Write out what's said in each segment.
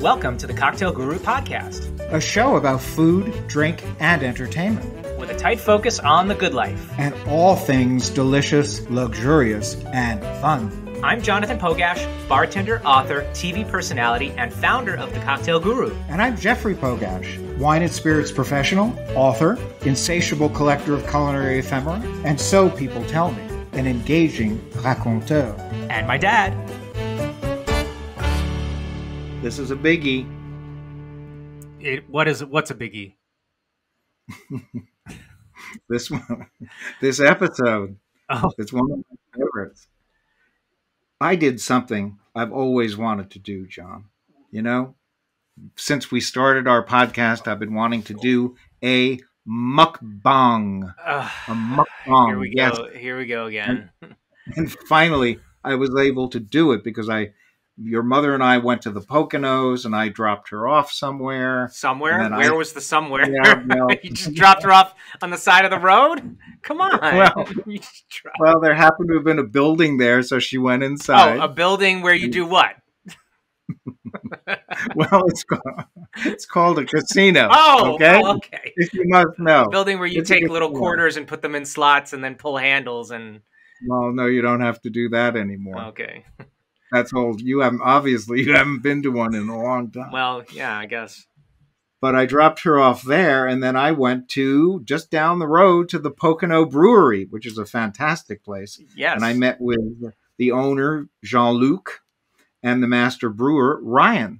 Welcome to the Cocktail Guru Podcast, a show about food, drink, and entertainment, with a tight focus on the good life, and all things delicious, luxurious, and fun. I'm Jonathan Pogash, bartender, author, TV personality, and founder of the Cocktail Guru. And I'm Jeffrey Pogash, wine and spirits professional, author, insatiable collector of culinary ephemera, and so people tell me, an engaging raconteur. And my dad. This is a biggie. What's a biggie? This episode. Oh. It's one of my favorites. I did something I've always wanted to do, John. You know, since we started our podcast, I've been wanting to do a mukbang. A mukbang. Here we go. Here we go again. And finally, I was able to do it because your mother and I went to the Poconos, and I dropped her off somewhere. Somewhere? Where was the somewhere? Yeah, well, you just dropped her off on the side of the road? Come on. Well, there happened to have been a building there, so she went inside. Oh, a building where you do what? Well, it's called a casino. Oh, okay. Okay. If you must know. A building where you take little quarters and put them in slots and then pull handles and... Well, no, you don't have to do that anymore. Okay. That's old. You haven't been to one in a long time. Well, yeah, I guess. But I dropped her off there, and then I went to just down the road to the Pocono Brewery, which is a fantastic place. Yes. And I met with the owner, Jean-Luc, and the master brewer, Ryan.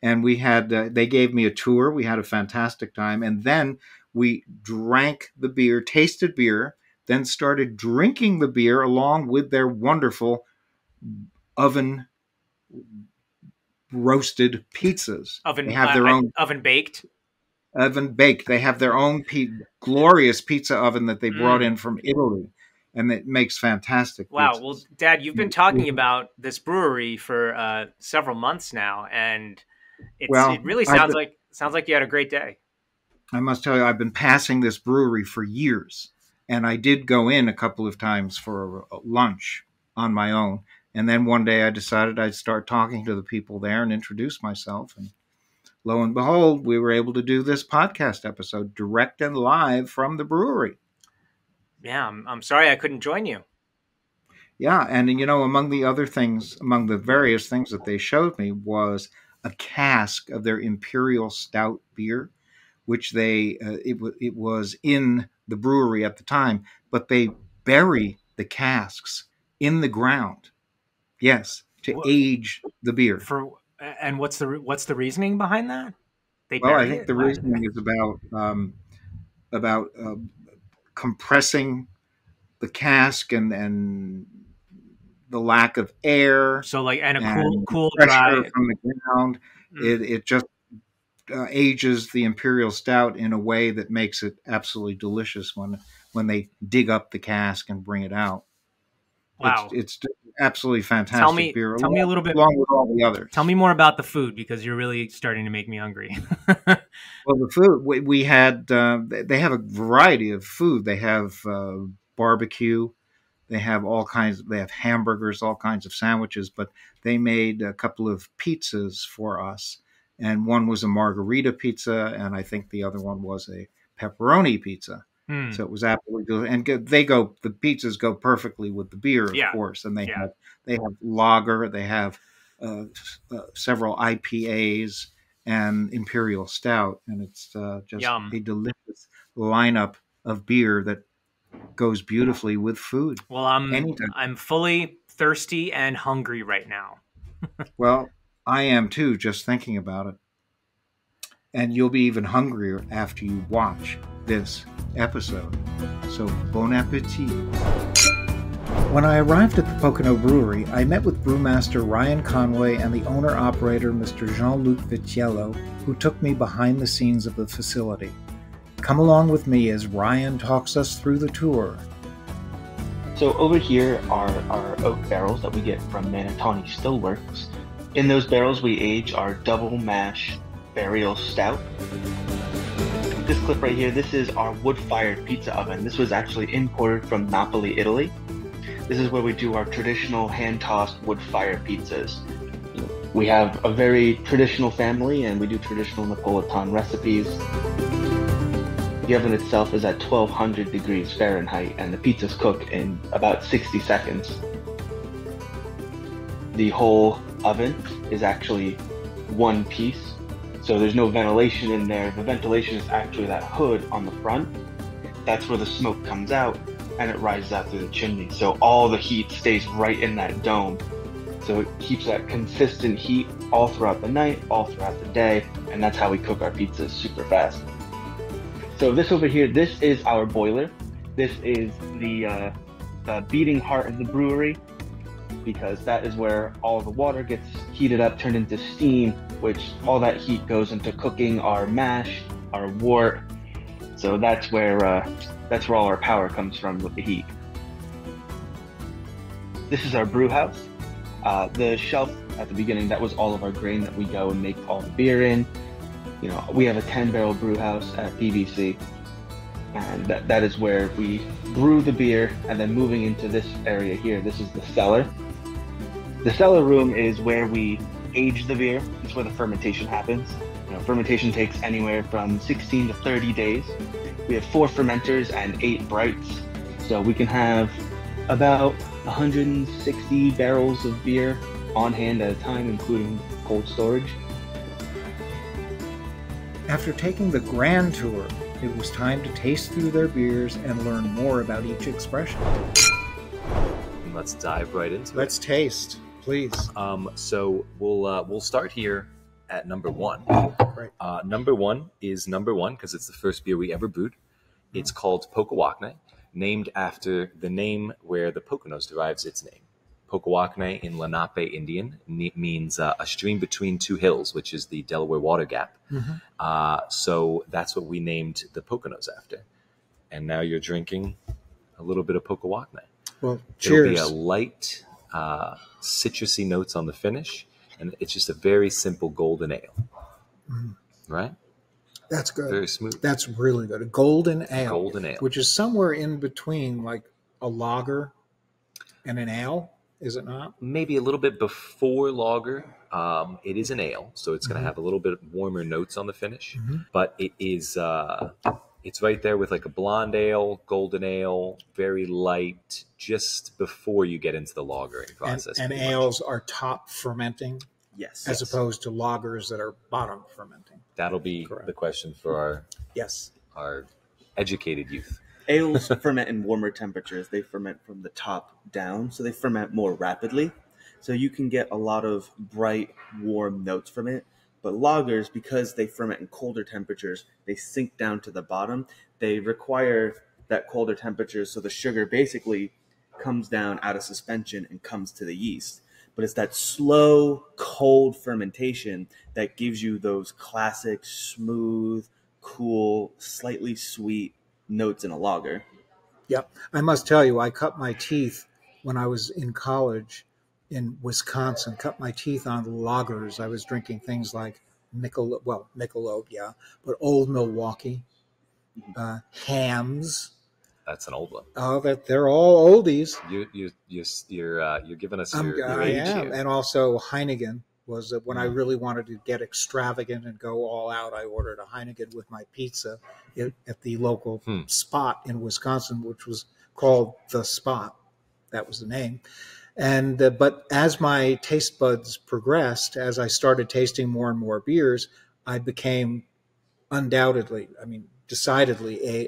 And we had, they gave me a tour. We had a fantastic time. And then we drank the beer, tasted beer, then started drinking the beer along with their wonderful oven roasted pizzas. They have their own oven baked. Oven baked. They have their own glorious pizza oven that they brought in from Italy, and it makes fantastic. Wow. Pizzas. Well, Dad, you've been talking about this brewery for several months now, and it really sounds like you had a great day. I must tell you, I've been passing this brewery for years, and I did go in a couple of times for lunch on my own. And then one day I decided I'd start talking to the people there and introduce myself. And lo and behold, we were able to do this podcast episode direct and live from the brewery. Yeah, I'm sorry I couldn't join you. Yeah, and among the various things that they showed me was a cask of their Imperial Stout beer, which it was in the brewery at the time, but they bury the casks in the ground. Yes, to age the beer. And what's the reasoning behind that? I think the reasoning is about compressing the cask and the lack of air. So and a cool pressure dry from the ground. It just ages the Imperial Stout in a way that makes it absolutely delicious when they dig up the cask and bring it out. Wow, it's absolutely fantastic beer. Tell me a little bit along with all the others. Tell me more about the food, because you're really starting to make me hungry. Well, the food we had, they have a variety of food. They have barbecue. They have They have hamburgers, all kinds of sandwiches. But they made a couple of pizzas for us, and one was a margarita pizza, and I think the other one was a pepperoni pizza. So it was absolutely good, and the pizzas go perfectly with the beer, of course. And they have lager, they have several IPAs and Imperial Stout, and it's just Yum. a delicious lineup of beer that goes beautifully with food. Well, I'm fully thirsty and hungry right now. Well, I am too, just thinking about it. And you'll be even hungrier after you watch this episode. So, bon appetit. When I arrived at the Pocono Brewery, I met with brewmaster Ryan Conway and the owner-operator Mr. Jean-Luc Vitiello, who took me behind the scenes of the facility. Come along with me as Ryan talks us through the tour. So over here are our oak barrels that we get from Manatawny Stillworks. In those barrels we age our double mash Imperial Stout. This clip right here, this is our wood-fired pizza oven. This was actually imported from Napoli, Italy. This is where we do our traditional hand-tossed wood-fired pizzas. We have a very traditional family, and we do traditional Napolitan recipes. The oven itself is at 1200 degrees Fahrenheit, and the pizzas cook in about 60 seconds. The whole oven is actually one piece, so there's no ventilation in there. The ventilation is actually that hood on the front. That's where the smoke comes out, and it rises out through the chimney. So all the heat stays right in that dome. So it keeps that consistent heat all throughout the night, all throughout the day, and that's how we cook our pizzas super fast. So this over here, this is our boiler. This is the beating heart of the brewery, because that is where all the water gets heated up, turned into steam, which all that heat goes into cooking our mash, our wort. So that's where all our power comes from, with the heat. This is our brew house. The shelf at the beginning, that was all of our grain that we go and make all the beer in. You know, we have a 10-barrel brew house at PVC, and that is where we brew the beer. And then moving into this area here, this is the cellar. The cellar room is where we age the beer. It's where the fermentation happens. You know, fermentation takes anywhere from 16 to 30 days. We have 4 fermenters and 8 brights, so we can have about 160 barrels of beer on hand at a time, including cold storage. After taking the grand tour, it was time to taste through their beers and learn more about each expression. Let's dive right into it. Let's taste, please. So we'll start here at number 1. Right. Number 1 is number 1 because it's the first beer we ever brewed. It's called Pokawakne, named after the name where the Poconos derives its name. Pokawakne in Lenape Indian means a stream between 2 hills, which is the Delaware Water Gap. So that's what we named the Poconos after. And now you're drinking a little bit of Pokawakne. Well, cheers. It'll be a light, citrusy notes on the finish, and it's just a very simple golden ale. Right? That's good. Very smooth. That's really good. A golden ale. Golden ale. Which is somewhere in between like a lager and an ale, is it not? Maybe a little bit before lager. It is an ale, so it's going to have a little bit warmer notes on the finish. But it is, it's right there with like a blonde ale, golden ale, very light, just before you get into the lagering process. And ales are top fermenting? Yes. As opposed to lagers that are bottom fermenting. That'll be the question for our educated youth. Ales ferment in warmer temperatures. They ferment from the top down, so they ferment more rapidly. So you can get a lot of bright, warm notes from it. But lagers, because they ferment in colder temperatures, they sink down to the bottom. They require that colder temperature, so the sugar basically comes down out of suspension and comes to the yeast. But it's that slow, cold fermentation that gives you those classic, smooth, cool, slightly sweet notes in a lager. Yep. I must tell you, I cut my teeth when I was in college in Wisconsin, cut my teeth on lagers. I was drinking things like Michelob, yeah, but Old Milwaukee, Hams. That's an old one. Oh, they're all oldies. You're giving us your age here. And also Heineken was when I really wanted to get extravagant and go all out. I ordered a Heineken with my pizza at the local spot in Wisconsin, which was called The Spot. That was the name. And but as my taste buds progressed, as I started tasting more and more beers, I became decidedly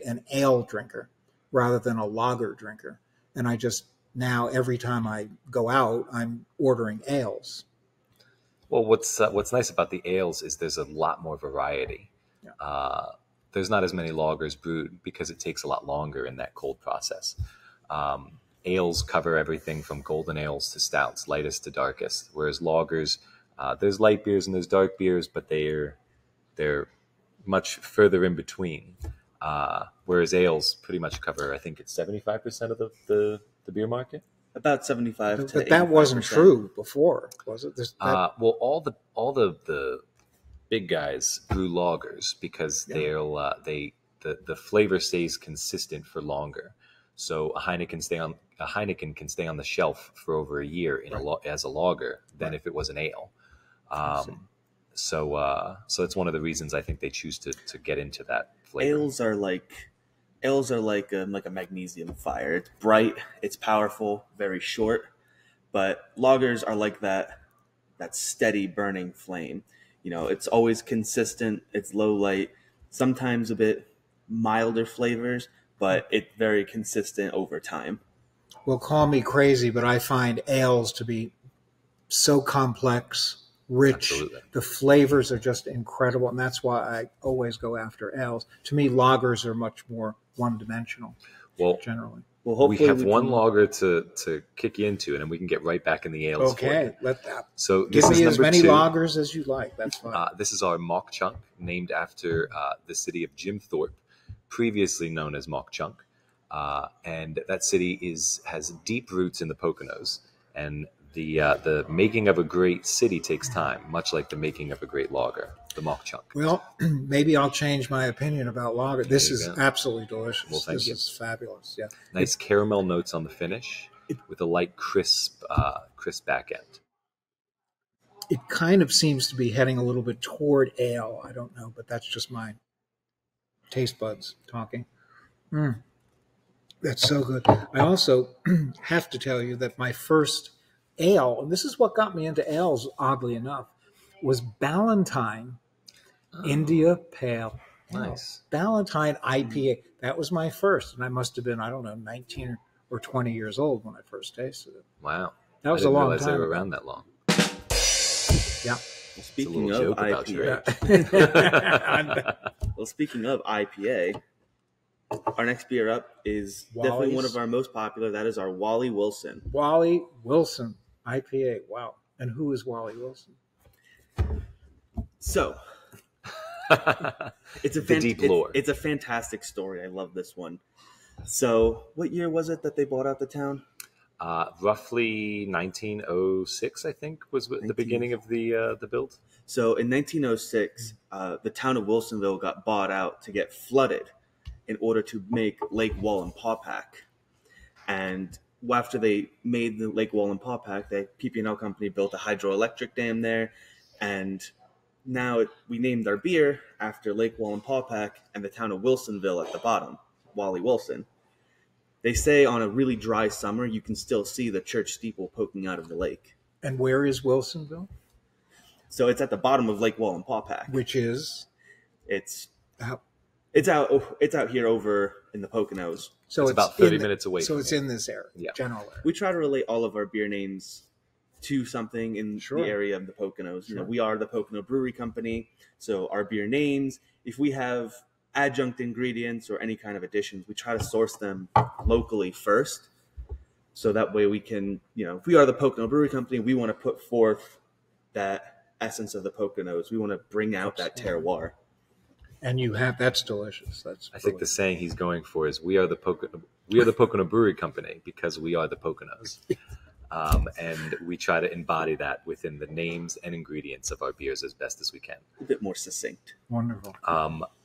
an ale drinker rather than a lager drinker. And I just now, every time I go out, I'm ordering ales. Well, what's nice about the ales is there's a lot more variety. Yeah. There's not as many lagers brewed because it takes a lot longer in that cold process. Ales cover everything from golden ales to stouts, lightest to darkest, whereas lagers, there's light beers and there's dark beers, but they're much further in between. Whereas ales pretty much cover, I think it's 75% of the beer market. About 75 to 85%. But that wasn't true before, was it? Well, all the big guys brew lagers because the flavor stays consistent for longer. So a Heineken can stay on the shelf for over a year as a lager than if it was an ale. So it's one of the reasons I think they choose to get into that flavor. Ales are like a magnesium fire. It's bright, it's powerful, very short, but lagers are like that steady burning flame. It's always consistent. It's low light, sometimes a bit milder flavors, but it's very consistent over time. Well, call me crazy, but I find ales to be so complex, rich. Absolutely. The flavors are just incredible, and that's why I always go after ales. To me, lagers are much more one-dimensional. Well, generally. Well, hopefully we have one lager to kick you into, and then we can get right back in the ales. Okay, let that. So give me as many lagers as you like. That's fine. This is our Mock Chunk, named after the city of Jim Thorpe, previously known as Mock Chunk, and that city has deep roots in the Poconos, and the making of a great city takes time, much like the making of a great lager, the Mock Chunk. Well, maybe I'll change my opinion about lager. This is absolutely delicious. Well, thank you. This is fabulous. Yeah, nice caramel notes on the finish with a light crisp back end. It kind of seems to be heading a little bit toward ale. I don't know, but that's just my taste buds talking. That's so good. I also have to tell you that my first ale, and this is what got me into ales, oddly enough, was Ballantine India Pale. Nice. Ballantine IPA. That was my first, and I must have been, 19 or 20 years old when I first tasted it. Wow. That was a long time. I didn't realize they were around that long. Yeah. Speaking of IPA, speaking of IPA, our next beer up is definitely one of our most popular. That is our Wally Wilson. Wally Wilson IPA. Wow. And who is Wally Wilson? So, it's a fantastic story. I love this one. So, what year was it that they bought out the town? Roughly 1906, I think, was the beginning of the build. So, in 1906, the town of Wilsonville got bought out to get flooded in order to make Lake Wallenpaupack. And after they made the Lake Wallenpaupack, the PP&L company built a hydroelectric dam there, and now we named our beer after Lake Wallenpaupack and the town of Wilsonville at the bottom, Wally Wilson. They say on a really dry summer, you can still see the church steeple poking out of the lake. And where is Wilsonville? So it's at the bottom of Lake Wallenpaupack. Which is? It's out here over in the Poconos. So it's about 30 minutes away. So it's in this area, general area. We try to relate all of our beer names to something in the area of the Poconos. Sure. We are the Pocono Brewery Company, so our beer names, if we have adjunct ingredients or any kind of additions, we try to source them locally first. So that way we can, if we are the Pocono Brewery Company, we want to put forth that essence of the Poconos. We want to bring out that terroir. And that's delicious. I think the saying he's going for is we are the Pocono Brewery Company because we are the Poconos. And we try to embody that within the names and ingredients of our beers as best as we can. A bit more succinct. Wonderful.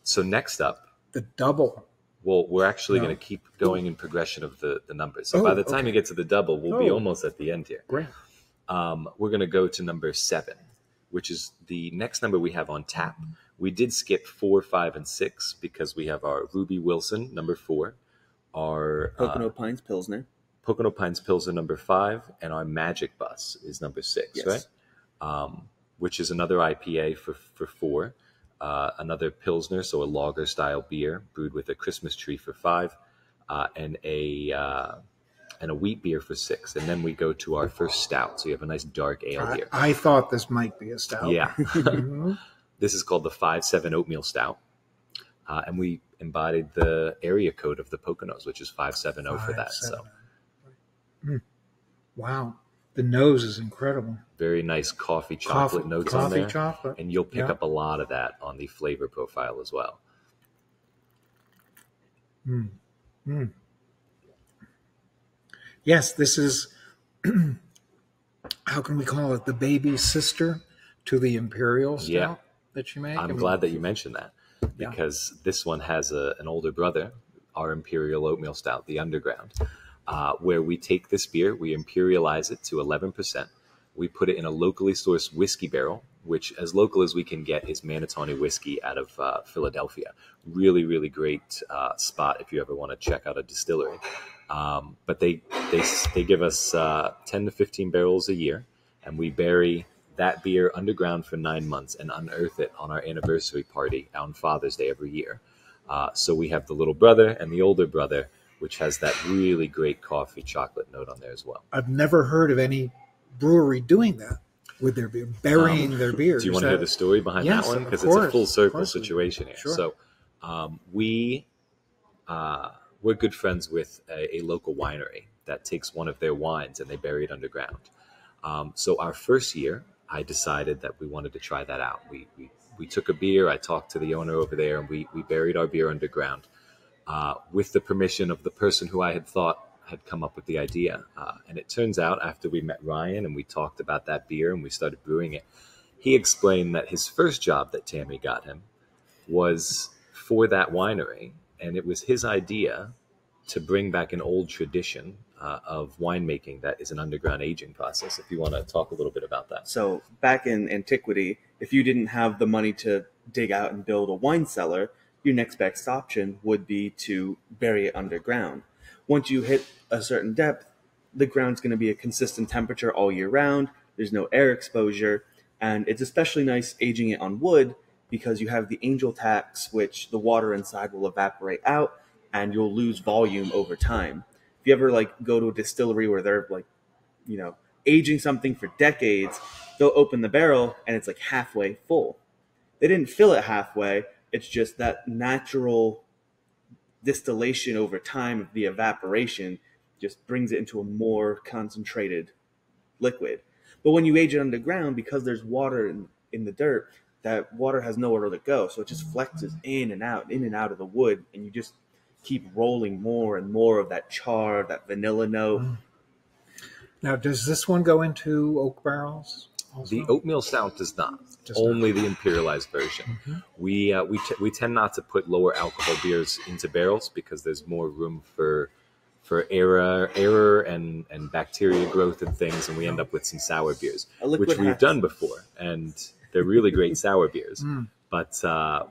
So next up, the double. Well, we're actually going to keep going in progression of the numbers. So by the time you get to the double, we'll be almost at the end here. Great. We're going to go to number 7, which is the next number we have on tap. We did skip 4, 5, and 6 because we have our Ruby Wilson, number 4, our Pocono Pines Pilsner. Pocono Pines Pilsner, number 5, and our Magic Bus is number 6, right? Which is another IPA for 4, another Pilsner, so a lager-style beer brewed with a Christmas tree for 5, and a wheat beer for 6. And then we go to our first stout, so you have a nice dark ale here. I thought this might be a stout. Yeah. This is called the 5-7 Oatmeal Stout. And we embodied the area code of the Poconos, which is 570 for that. So, wow. The nose is incredible. Very nice coffee chocolate notes on there. Chocolate. And you'll pick up a lot of that on the flavor profile as well. Yes, this is, how can we call it, the baby sister to the Imperial Stout that you make? I'm glad that you mentioned that because this one has an older brother, our Imperial Oatmeal Stout, the Underground, where we take this beer, we imperialize it to 11%. We put it in a locally sourced whiskey barrel which, as local as we can get, is Manatawny whiskey out of Philadelphia. Really, really great spot if you ever want to check out a distillery. But they give us 10 to 15 barrels a year, and we bury that beer underground for 9 months and unearth it on our anniversary party on Father's Day every year. So we have the little brother and the older brother, which has that really great coffee chocolate note on there as well. I've never heard of any brewery doing that with their beer, burying their beer. Do you want to hear the story behind that one? Because it's a full circle situation here. Sure. So we're good friends with a local winery that takes one of their wines and they bury it underground. So our first year, I decided that we wanted to try that out. We took a beer. I talked to the owner over there, and we buried our beer underground with the permission of the person who I had thought had come up with the idea. And it turns out, after we met Ryan and we talked about that beer and we started brewing it, he explained that his first job that Tammy got him was for that winery, and it was his idea to bring back an old tradition of winemaking that is an underground aging process. If you want to talk a little bit about that. So back in antiquity, if you didn't have the money to dig out and build a wine cellar, your next best option would be to bury it underground. Once you hit a certain depth, the ground's going to be a consistent temperature all year round. There's no air exposure, and it's especially nice aging it on wood because you have the angel tax, which the water inside will evaporate out, and you'll lose volume over time. If you ever go to a distillery where they're aging something for decades, they'll open the barrel and it's halfway full. They didn't fill it halfway. It's just that natural distillation over time of the evaporation just brings it into a more concentrated liquid. But when you age it underground, because there's water in the dirt, that water has nowhere to go. So it just flexes in and out of the wood, and you just keep rolling more and more of that char, that vanilla note. Now, does this one go into oak barrels also? The oatmeal stout does not. Only the imperialized version. Mm-hmm. We tend not to put lower alcohol beers into barrels because there's more room for error and bacteria growth and things, and we end up with some sour beers, which we've done before, and they're really great sour beers. But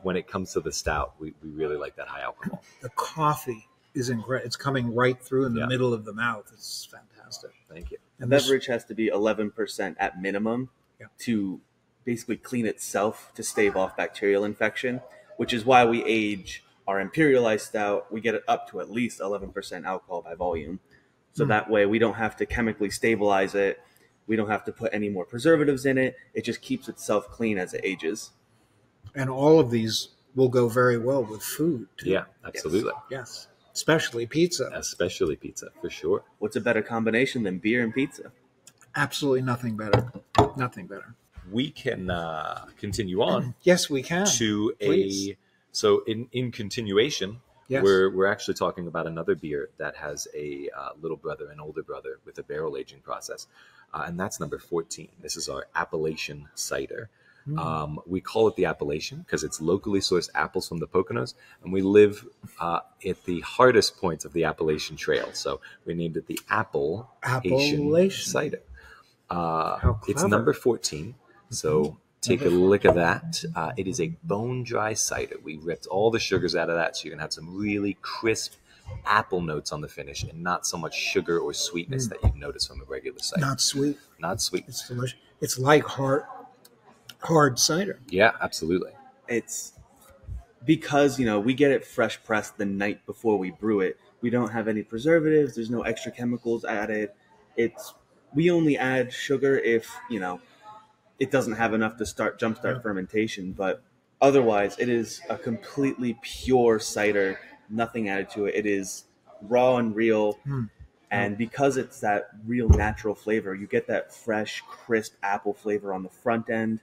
when it comes to the stout, we really like that high alcohol. The coffee is incredible. It's coming right through in the middle of the mouth. It's fantastic. Thank you. The beverage has to be 11% at minimum to basically clean itself to stave off bacterial infection, which is why we age our imperialized stout. We get it up to at least 11% alcohol by volume. So that way we don't have to chemically stabilize it. We don't have to put any more preservatives in it. It just keeps itself clean as it ages. And all of these will go very well with food, too. Yeah, absolutely. Yes. Especially pizza. Especially pizza, for sure. What's a better combination than beer and pizza? Absolutely nothing better. Nothing better. We can continue on. Yes, we can. So in continuation, we're actually talking about another beer that has a little brother and older brother with a barrel aging process. And that's number 14. This is our Appalachian cider. We call it the Appalachian because it's locally sourced apples from the Poconos, and we live at the hardest points of the Appalachian Trail. So we named it the Appalachian cider. It's number 14. So take a lick of that. It is a bone-dry cider. We ripped all the sugars out of that, so you're going to have some really crisp apple notes on the finish and not so much sugar or sweetness that you'd notice from a regular cider. Not sweet. Not sweet. It's delicious. It's like hard cider. Yeah, absolutely. It's because, we get it fresh pressed the night before we brew it. We don't have any preservatives. There's no extra chemicals added. We only add sugar if, it doesn't have enough to jumpstart fermentation. But otherwise, it is a completely pure cider, nothing added to it. It is raw and real. And because it's that real natural flavor, you get that fresh, crisp apple flavor on the front end.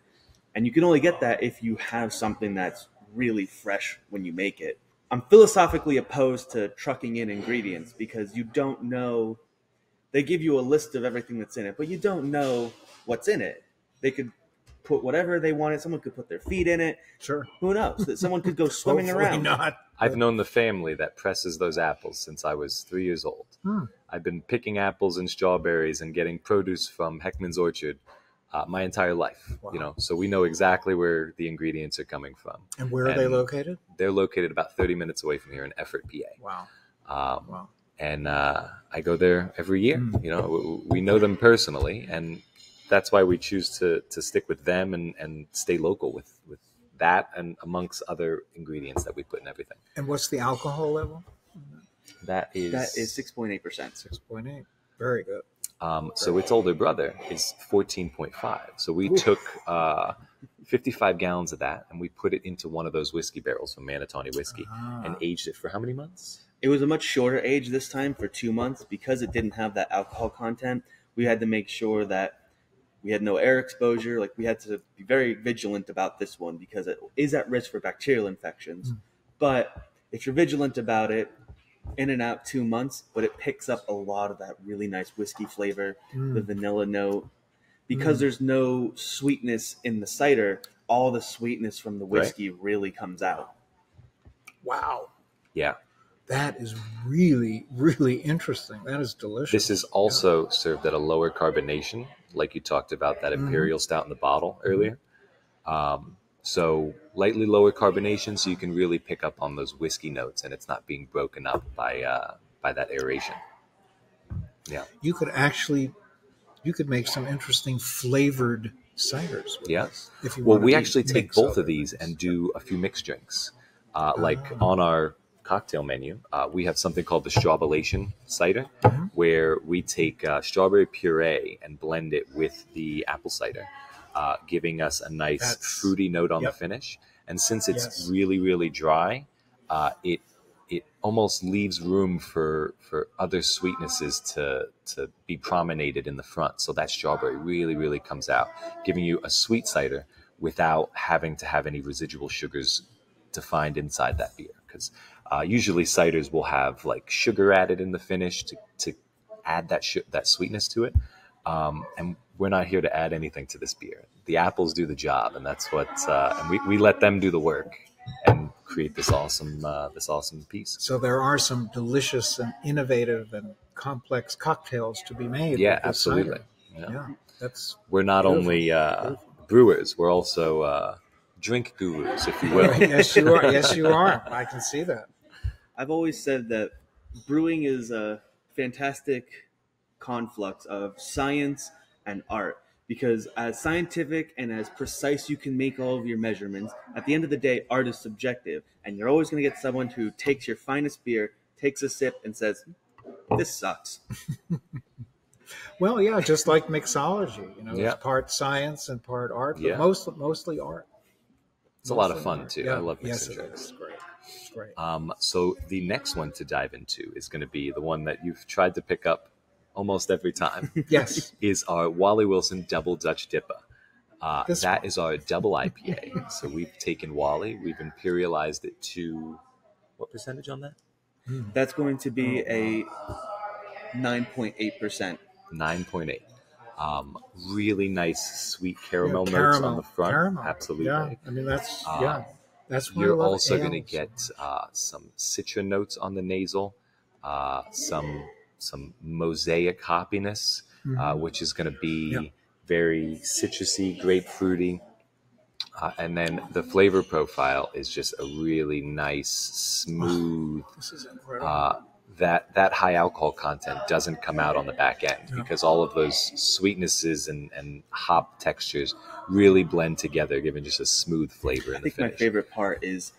And you can only get that if you have something that's really fresh when you make it. I'm philosophically opposed to trucking in ingredients because you don't know. They give you a list of everything that's in it, but you don't know what's in it. They could put whatever they wanted. Someone could put their feet in it. Sure. Who knows? Someone could go swimming around. Not. I've known the family that presses those apples since I was 3 years old. I've been picking apples and strawberries and getting produce from Heckman's Orchard my entire life. Wow. So we know exactly where the ingredients are coming from. And where are they located? They're located about 30 minutes away from here in Effort, PA. Wow. And I go there every year. We know them personally, and that's why we choose to stick with them and stay local with that and amongst other ingredients that we put in everything. And what's the alcohol level? That is 6.8%. 6.8. Very good. So its older brother is 14.5. So we took 55 gallons of that and we put it into one of those whiskey barrels from Manatawny Whiskey and aged it for how many months? It was a much shorter age this time, for 2 months, because it didn't have that alcohol content. We had to make sure that we had no air exposure. Like, we had to be very vigilant about this one because it is at risk for bacterial infections. But if you're vigilant about it, in and out 2 months, but it picks up a lot of that really nice whiskey flavor, the vanilla note. Because there's no sweetness in the cider, all the sweetness from the whiskey really comes out. Wow. Yeah. That is really, really interesting. That is delicious. This is also served at a lower carbonation, like you talked about that Imperial Stout in the bottle earlier. So lightly lower carbonation, so you can really pick up on those whiskey notes, and it's not being broken up by that aeration. Yeah. You could make some interesting flavored ciders with this. If you we actually take both of these and do a few mixed drinks. On our cocktail menu, we have something called the Strawbellation cider, where we take strawberry puree and blend it with the apple cider, giving us a nice fruity note on the finish. And since it's really, really dry, it almost leaves room for other sweetnesses to be promenaded in the front. So that strawberry really, really comes out, giving you a sweet cider without having to have any residual sugars to find inside that beer. Because usually ciders will have like sugar added in the finish to add that sweetness to it. And we're not here to add anything to this beer. The apples do the job, and that's what and we let them do the work and create this awesome piece. So there are some delicious and innovative and complex cocktails to be made. Yeah, absolutely. Yeah, we're not only brewers, we're also drink gurus, if you will. Yes, you are. Yes, you are. I can see that. I've always said that brewing is a fantastic conflux of science and art, because as scientific and as precise you can make all of your measurements, at the end of the day, art is subjective, and you're always going to get someone who takes your finest beer, takes a sip, and says, "This sucks." Well, yeah, just like mixology, it's part science and part art, but mostly art. It's a lot of fun too. I love mixing drinks. It's great. It's great. So the next one to dive into is going to be the one that you've tried to pick up almost every time. Yes. Is our Wally Wilson Double Dutch Dipper. That is our double IPA. So we've taken Wally, we've imperialized it to what percentage on that? That's going to be a 9.8%. 9.8. Really nice sweet caramel notes on the front. Caramel. Absolutely. Yeah, I mean that's that's why you're also going to get some citra notes on the nasal, some mosaic hoppiness, which is going to be very citrusy, grapefruity. And then the flavor profile is just a really nice, smooth. This is incredible. That high alcohol content doesn't come out on the back end because all of those sweetnesses and hop textures really blend together, giving just a smooth flavor in the finish. I think my favorite part is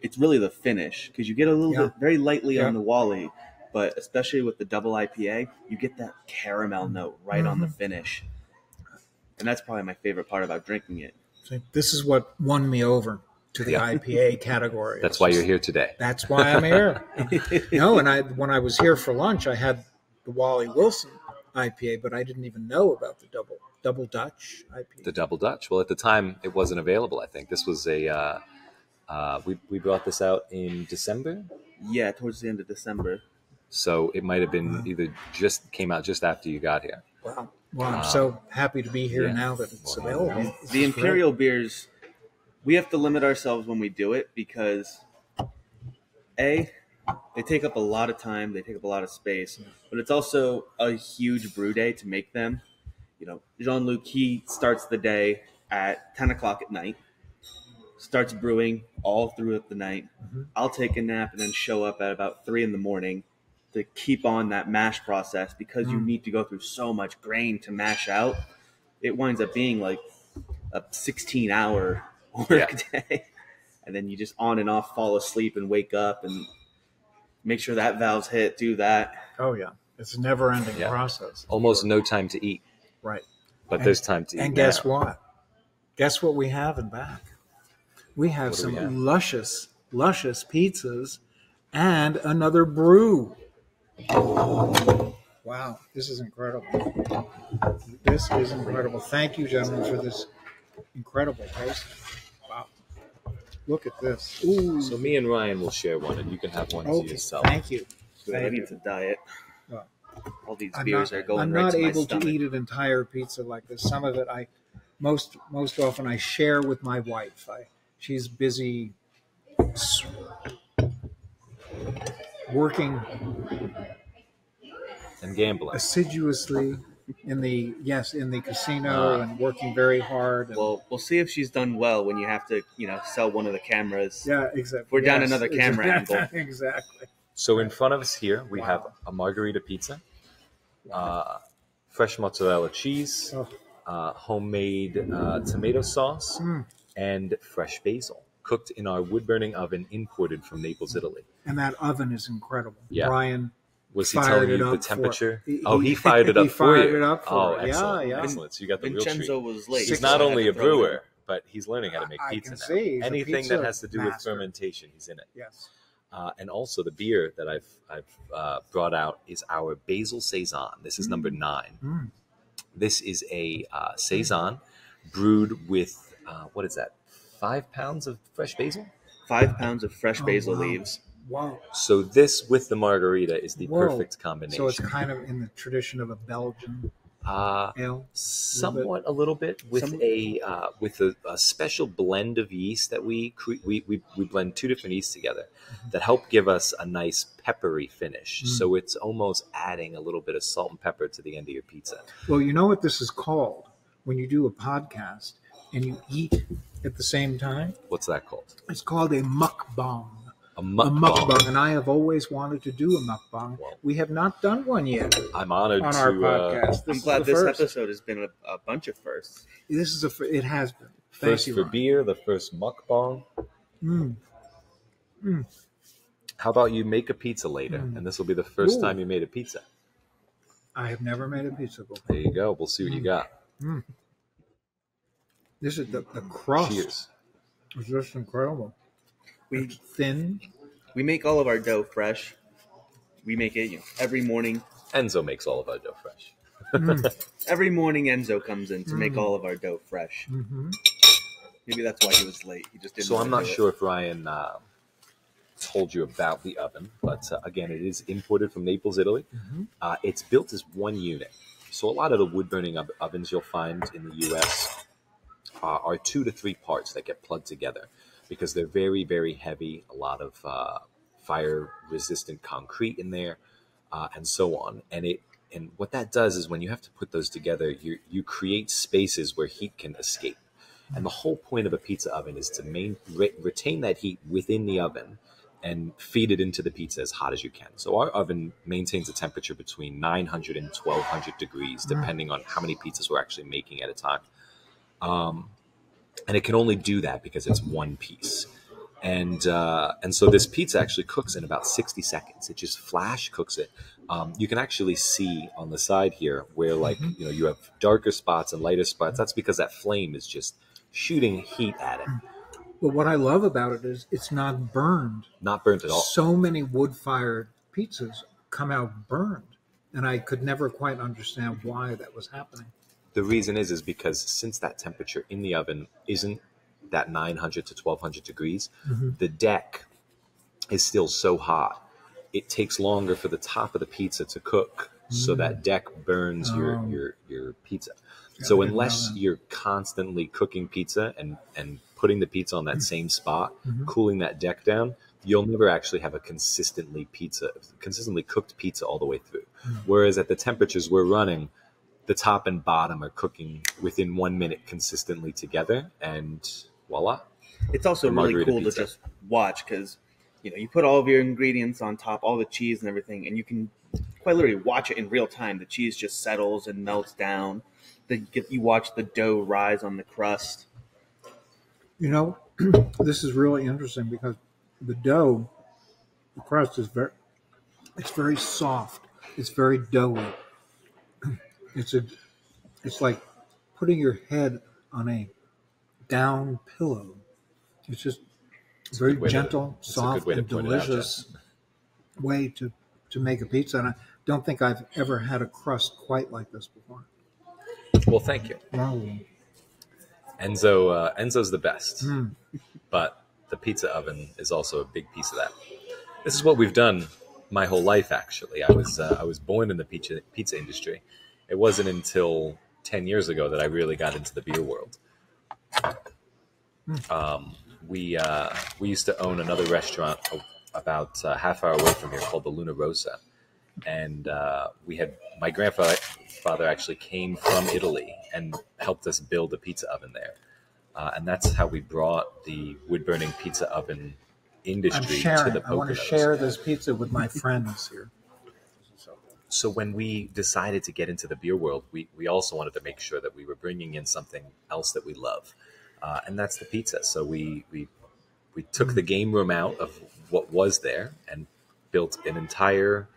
it's really the finish, because you get a little bit very lightly on the Wally, but especially with the double IPA, you get that caramel note right on the finish. And that's probably my favorite part about drinking it. See, this is what won me over to the IPA category. That's why you're here today. That's why I'm here. And when I was here for lunch, I had the Wally Wilson IPA, but I didn't even know about the double Dutch IPA. The double Dutch. Well, at the time, it wasn't available. I think this was a we brought this out in December. Yeah, towards the end of December. So it might have been either came out just after you got here. Wow. Well, I'm so happy to be here now that it's available. The Imperial beers, we have to limit ourselves when we do it because, A, they take up a lot of time, they take up a lot of space, but it's also a huge brew day to make them. Jean-Luc, he starts the day at 10 o'clock at night, starts brewing all throughout the night. Mm-hmm. I'll take a nap and then show up at about 3 in the morning to keep on that mash process, because you need to go through so much grain to mash out. It winds up being like a 16-hour work day. And then you just on and off fall asleep and wake up and make sure that valve's hit, do that. Oh, yeah. It's a never-ending process. Almost no time to eat. Right. But there's time to eat. And guess what? Guess what we have in back? We have some luscious pizzas and another brew. Wow, this is incredible. This is incredible. Thank you, gentlemen, for this incredible toasting. Wow. Look at this. Ooh. So me and Ryan will share one, and you can have one to yourself. Thank you. I need to diet. Well, all these beers are going I'm right not to my able stomach. to eat an entire pizza like this. Some of it most often I share with my wife. She's busy working and gambling assiduously in the casino and working very hard. Well, we'll see if she's done well when you have to, sell one of the cameras. Yeah, exactly. We're down another camera angle. Exactly. So in front of us here, we have a margarita pizza, fresh mozzarella cheese, homemade tomato sauce, and fresh basil, cooked in our wood-burning oven imported from Naples, Italy. And that oven is incredible. Yeah. Brian was he telling you the temperature? He fired it up for you. Excellent. Yeah. Excellent. So you got the Vincenzo real treat. was late. He's not only a brewer, but he's learning how to make pizza now. See, anything that has to do with fermentation, he's in it. Yes. And also the beer that I've brought out is our Basil Saison. This is number 9. This is a Saison brewed with, 5 pounds of fresh basil? 5 pounds of fresh basil leaves. Wow. So this with the margarita is the perfect combination. So it's kind of in the tradition of a Belgian ale? Somewhat a little bit with a special blend of yeast that we blend 2 different yeasts together that help give us a nice peppery finish. So it's almost adding a little bit of salt and pepper to the end of your pizza. Well, you know what this is called when you do a podcast and you eat at the same time? What's that called? It's called a mukbang. A mukbang. And I have always wanted to do a mukbang. Well, we have not done one yet. I'm honored on to our podcast. I'm glad this episode has been a bunch of firsts. It has been. First for beer, the first mukbang. How about you make a pizza later, and this will be the first time you made a pizza. I have never made a pizza before. There you go. We'll see what you got. This is the crust. Cheers. It's just incredible. It's thin. We make all of our dough fresh. We make it every morning. Enzo makes all of our dough fresh. Every morning Enzo comes in to make all of our dough fresh. Maybe that's why he was late. He just didn't. So I'm not sure if Ryan told you about the oven, but again, it is imported from Naples, Italy. It's built as one unit. So a lot of the wood-burning ovens you'll find in the U.S. Are 2 to 3 parts that get plugged together because they're very, very heavy. A lot of fire-resistant concrete in there, and so on. And what that does is when you have to put those together, you create spaces where heat can escape. And the whole point of a pizza oven is to retain that heat within the oven and feed it into the pizza as hot as you can. So our oven maintains a temperature between 900 and 1200 degrees, depending on how many pizzas we're actually making at a time. And it can only do that because it's one piece. And so this pizza actually cooks in about 60 seconds. It just flash cooks it. You can actually see on the side here where you have darker spots and lighter spots. That's because that flame is just shooting heat at it. But what I love about it is it's not burned. Not burnt at all. So many wood-fired pizzas come out burned, and I could never quite understand why that was happening. The reason is because since that temperature in the oven isn't that 900 to 1200 degrees, the deck is still so hot. It takes longer for the top of the pizza to cook, so that deck burns your pizza. So unless you're constantly cooking pizza and putting the pizza on that same spot, cooling that deck down, you'll never actually have a consistently cooked pizza all the way through. Whereas at the temperatures we're running, the top and bottom are cooking within 1 minute consistently together, and voila. It's also really cool to just watch because, you put all of your ingredients on top, all the cheese and everything, and you can quite literally watch it in real time. The cheese just settles and melts down. You watch the dough rise on the crust. This is really interesting because the dough, the crust is very soft. It's very doughy. It's like putting your head on a down pillow. It's just very gentle, soft, and delicious way to make a pizza. And I don't think I've ever had a crust quite like this before. Well, thank you. Wow. Enzo's the best, but the pizza oven is also a big piece of that. This is what we've done my whole life. Actually, I was born in the pizza industry. It wasn't until 10 years ago that I really got into the beer world. We used to own another restaurant about a half hour away from here called the Luna Rosa, and my grandfather actually came from Italy and helped us build a pizza oven there, and that's how we brought the wood burning pizza oven industry to the Poconos. I want to share this pizza with my friends here. So when we decided to get into the beer world, we also wanted to make sure that we were bringing in something else that we love, and that's the pizza. So we took the game room out of what was there and built an entire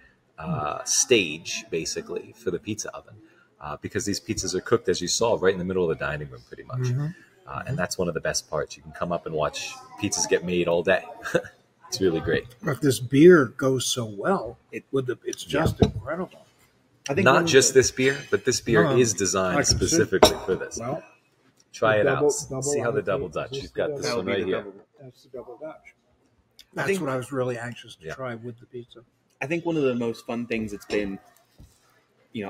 stage, basically, for the pizza oven, because these pizzas are cooked, as you saw, right in the middle of the dining room, pretty much. And that's one of the best parts. You can come up and watch pizzas get made all day. It's really great. But this beer goes so well. It's just incredible. I think not just this beer, but this beer is designed specifically for this. Well, try it out. See how the double Dutch. You've got this one right here. That's the double Dutch. That's what I was really anxious to try with the pizza. I think one of the most fun things it's been,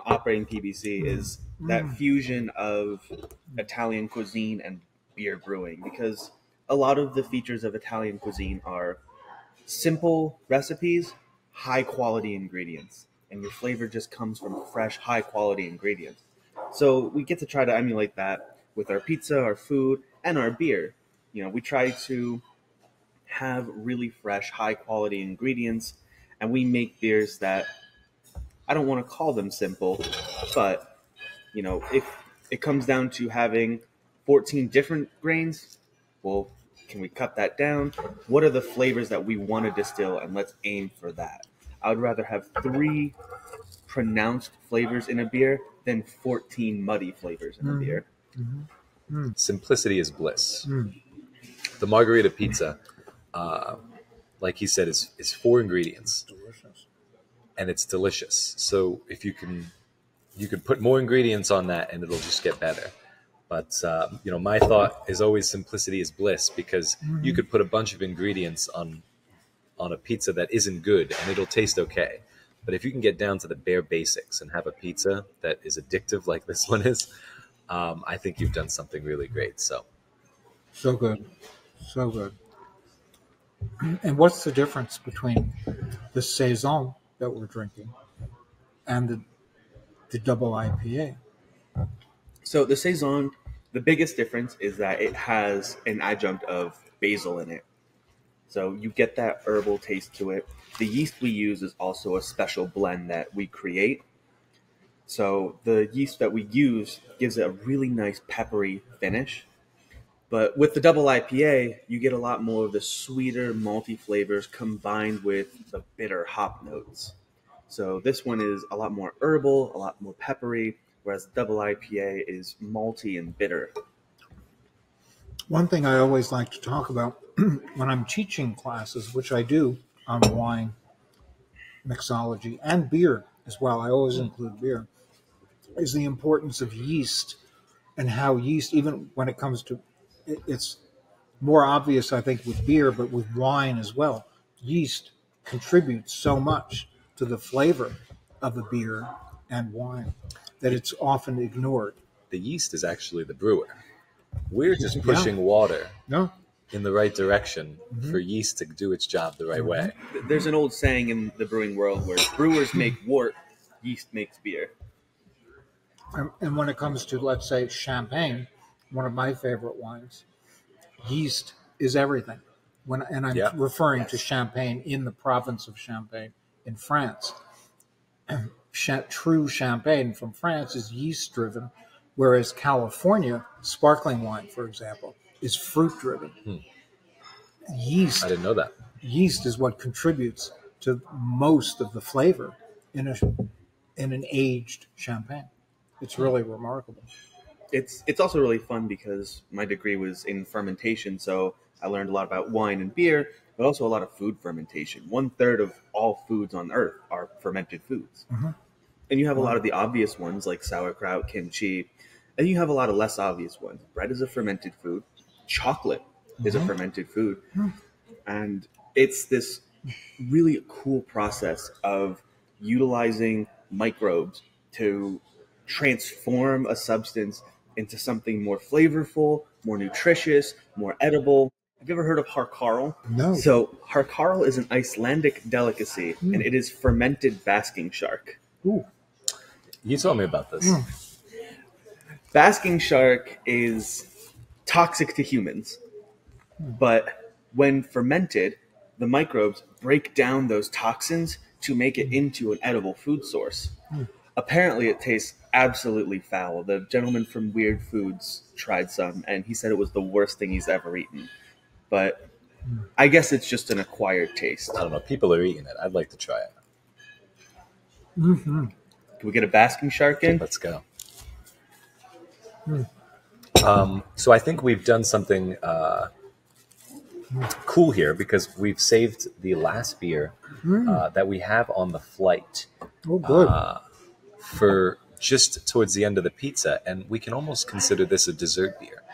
operating PBC is that fusion of Italian cuisine and beer brewing, because a lot of the features of Italian cuisine are simple recipes, high quality ingredients, and your flavor just comes from fresh, high quality ingredients. So we get to try to emulate that with our pizza, our food, and our beer. We try to have really fresh, high quality ingredients, and we make beers that, I don't want to call them simple, but if it comes down to having 14 different grains, well, can we cut that down? What are the flavors that we want to distill, and let's aim for that. I would rather have 3 pronounced flavors in a beer than 14 muddy flavors in a beer. Simplicity is bliss. The margarita pizza, like he said, is 4 ingredients. Delicious. And it's delicious. So if you can put more ingredients on that and it'll just get better. But, my thought is always simplicity is bliss, because you could put a bunch of ingredients on a pizza that isn't good and it'll taste okay. But if you can get down to the bare basics and have a pizza that is addictive like this one is, I think you've done something really great. So good. So good. And what's the difference between the Saison that we're drinking and the double IPA? So the Saison, the biggest difference is that it has an adjunct of basil in it. So you get that herbal taste to it. The yeast we use is also a special blend that we create. So the yeast that we use gives it a really nice peppery finish. But with the double IPA, you get a lot more of the sweeter, malty flavors combined with the bitter hop notes. So this one is a lot more herbal, a lot more peppery, whereas the double IPA is malty and bitter. One thing I always like to talk about when I'm teaching classes, which I do on wine, mixology, and beer as well, I always include beer, is the importance of yeast and how yeast, even when it comes to, it's more obvious, I think, with beer, but with wine as well. Yeast contributes so much to the flavor of a beer and wine that it's often ignored. The yeast is actually the brewer. We're just pushing water in the right direction for yeast to do its job the right way. There's an old saying in the brewing world where brewers make wort, yeast makes beer. And when it comes to, let's say, champagne, one of my favorite wines, yeast is everything. And I'm referring to Champagne in the province of Champagne in France. True champagne from France is yeast driven, whereas California sparkling wine, for example, is fruit driven. Yeast. I didn't know that. Yeast is what contributes to most of the flavor in an aged champagne. It's really remarkable. It's also really fun because my degree was in fermentation, so I learned a lot about wine and beer, but also a lot of food fermentation. 1/3 of all foods on Earth are fermented foods. Mm-hmm. And you have a lot of the obvious ones like sauerkraut, kimchi, and you have a lot of less obvious ones. Bread is a fermented food. Chocolate is a fermented food. Mm-hmm. And it's this really cool process of utilizing microbes to transform a substance into something more flavorful, more nutritious, more edible. Have you ever heard of harkarl? No. So harkarl is an Icelandic delicacy, and it is fermented basking shark. Ooh. You told me about this. Basking shark is toxic to humans, but when fermented, the microbes break down those toxins to make it into an edible food source. Apparently, it tastes absolutely foul. The gentleman from Weird Foods tried some, and he said it was the worst thing he's ever eaten. But I guess it's just an acquired taste. I don't know. People are eating it. I'd like to try it. Mm-hmm. Can we get a basking shark in? Let's go. So I think we've done something cool here because we've saved the last beer that we have on the flight. Oh, good. For just towards the end of the pizza, and we can almost consider this a dessert beer.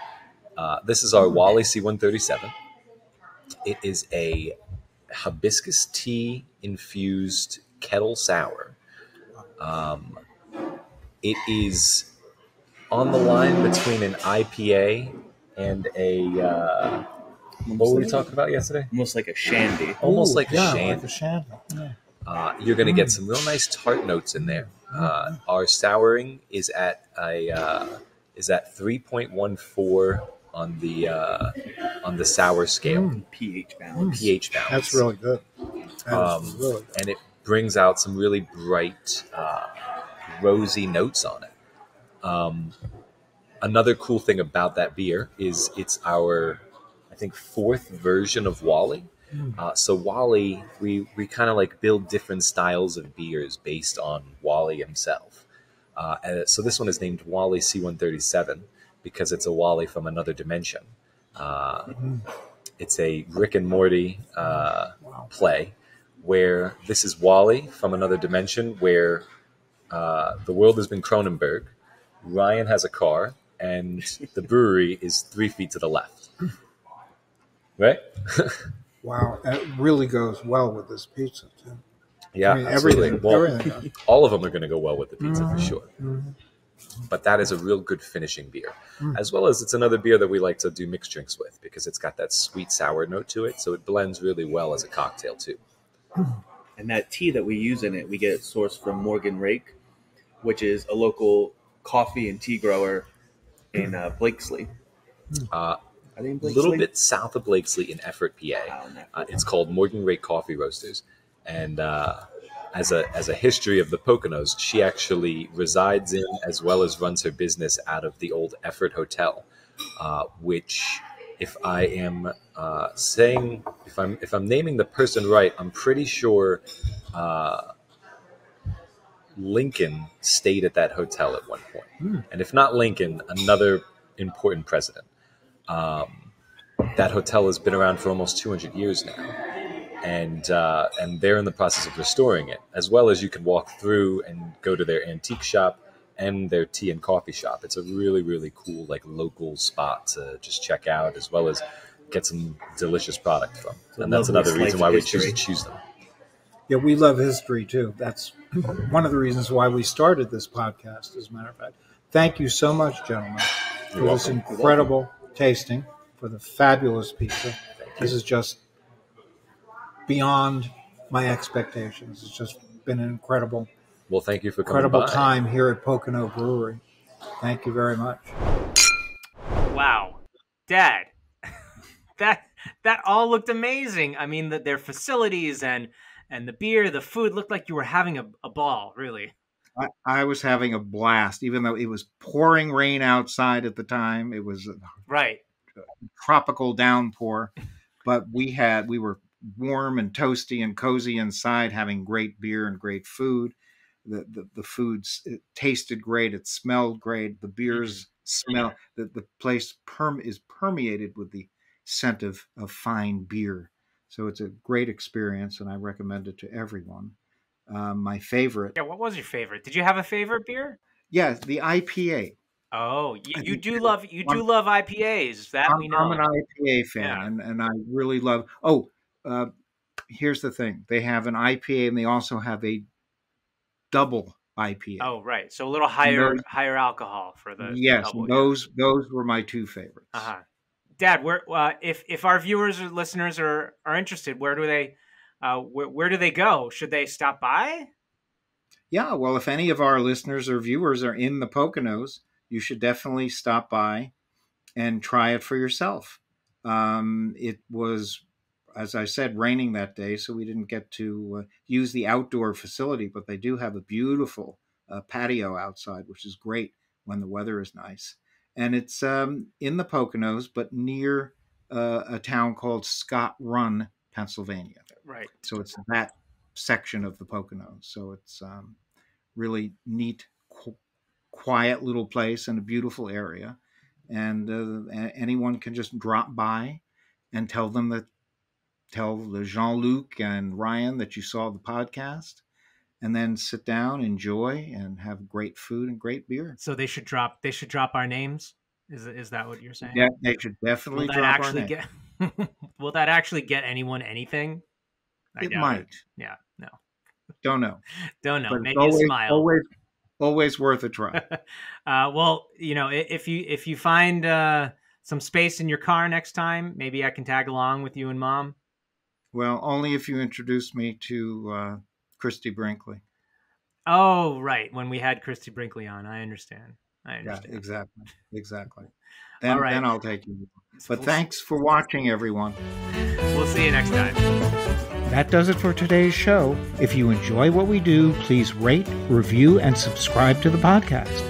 This is our Wally C137. It is a hibiscus tea infused kettle sour. It is on the line between an IPA and a what were we talking about yesterday? Almost like a shandy. Almost like a shandy. Like a shandy. Yeah. You're going to get some real nice tart notes in there. Our souring is at 3.14 on the sour scale. pH balance. pH balance. That's really good. Really good. And it brings out some really bright, rosy notes on it. Another cool thing about that beer is it's our, I think, 4th version of Wally. So Wally, we kind of like build different styles of beers based on Wally himself. So this one is named Wally C137 because it's a Wally from another dimension. It's a Rick and Morty play where this is Wally from another dimension where the world has been Cronenberg. Ryan has a car and the brewery is 3 feet to the left. Right? Wow, it really goes well with this pizza too. Yeah, I mean, everything. Everything. All of them are going to go well with the pizza for sure. But that is a real good finishing beer, as well as it's another beer that we like to do mixed drinks with because it's got that sweet sour note to it, so it blends really well as a cocktail too. And that tea that we use in it, we get it sourced from Morgan Rake, which is a local coffee and tea grower in Blakesley. A little bit south of Blakesley in Effort, PA. It's called Morgan Rake Coffee Roasters. And as a history of the Poconos, she actually resides in as well as runs her business out of the old Effort Hotel, which, if I am if I'm naming the person right, I'm pretty sure Lincoln stayed at that hotel at one point. And if not Lincoln, another important president. That hotel has been around for almost 200 years now, and they're in the process of restoring it. As well as you can walk through and go to their antique shop and their tea and coffee shop. It's a really, really cool like local spot to just check out, as well as get some delicious product from. And that's another reason why we choose them. Yeah, we love history too. That's one of the reasons why we started this podcast, as a matter of fact. Thank you so much, gentlemen, for this incredible tasting, for the fabulous pizza. This is just beyond my expectations. It's just been an incredible Well, thank you for coming by. time here at Pocono Brewery. Thank you very much. Wow, Dad, that all looked amazing. I mean, their facilities and the beer, the food looked like you were having a ball, really. I was having a blast, even though it was pouring rain outside at the time. It was right. Tropical downpour, but we were warm and toasty and cozy inside, having great beer and great food. The foods, it tasted great. It smelled great. The beers smell. The place is permeated with the scent of fine beer. So it's a great experience, and I recommend it to everyone. My favorite. Yeah, what was your favorite? Did you have a favorite beer? Yeah, the IPA. Oh, you do love IPAs. That we know. I'm an IPA fan, and I really love. Here's the thing: they have an IPA, and they also have a double IPA. Oh, right. So a little higher alcohol for the double, those were my two favorites. Dad, if our viewers or listeners are interested, where do they go? Should they stop by? Yeah, well, if any of our listeners or viewers are in the Poconos, you should definitely stop by and try it for yourself. It was, as I said, raining that day, so we didn't get to use the outdoor facility, but they do have a beautiful patio outside, which is great when the weather is nice. And it's in the Poconos, but near a town called Scott Run, Pennsylvania. Right. So it's that section of the Poconos. So it's really neat, quiet little place and a beautiful area. And anyone can just drop by and tell Jean-Luc and Ryan that you saw the podcast, and then sit down, enjoy, and have great food and great beer. So they should drop our names? Is that what you're saying? Yeah, they should definitely drop our names. Will that actually get anyone anything? It might. Yeah, no. Don't know. But maybe a smile. Always worth a try. Well, if you find some space in your car next time, maybe I can tag along with you and Mom. Well, only if you introduce me to Christy Brinkley. Oh, right. When we had Christy Brinkley on, I understand. Yeah, exactly. Then I'll take you. But thanks for watching, everyone. We'll see you next time. That does it for today's show. If you enjoy what we do, please rate, review, and subscribe to the podcast.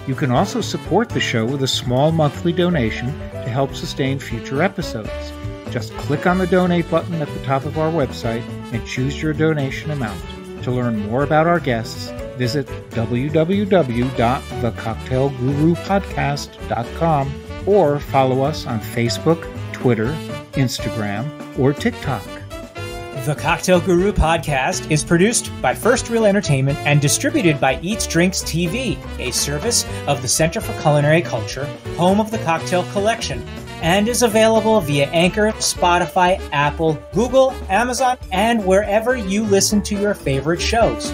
You can also support the show with a small monthly donation to help sustain future episodes. Just click on the donate button at the top of our website and choose your donation amount. To learn more about our guests, visit www.thecocktailgurupodcast.com or follow us on Facebook, Twitter, Instagram, or TikTok. The Cocktail Guru podcast is produced by First Reel Entertainment and distributed by Eats Drinks TV, a service of the Center for Culinary Culture, home of the Cocktail Collection, and is available via Anchor, Spotify, Apple, Google, Amazon, and wherever you listen to your favorite shows.